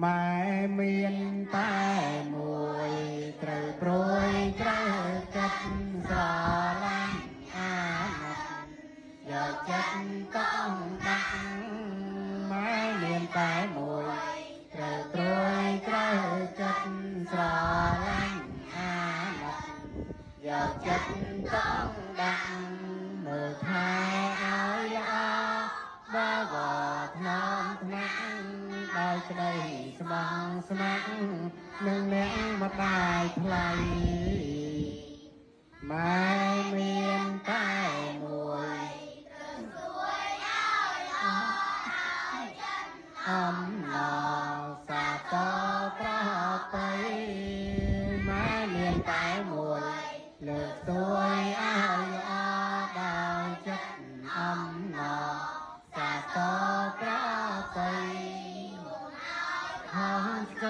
ម៉ែមានតែមួយត្រូវព្រួយត្រូវចិត្តស្រឡាញ់អាណិតយកចិត្តកងដាក់ម៉ែមានតែមួយត្រូវព្រួយត្រូវចិត្តស្រឡាញ់អាណិតយកចិត្តកងដាក់មើលថែឲ្យល្អបើវត្តថ្នមថ្នាក់ដោយក្តីស្មងស្ម័គ្រនឹងអ្នកម្ដាយថ្លៃម៉ែមានតែមួយអំណរសាទរប្រពៃម៉ែមានតែមួយលើកទួយឲ្យល្អដោយចិត្តអំណរសាទរប្រពៃហោះឆ្ក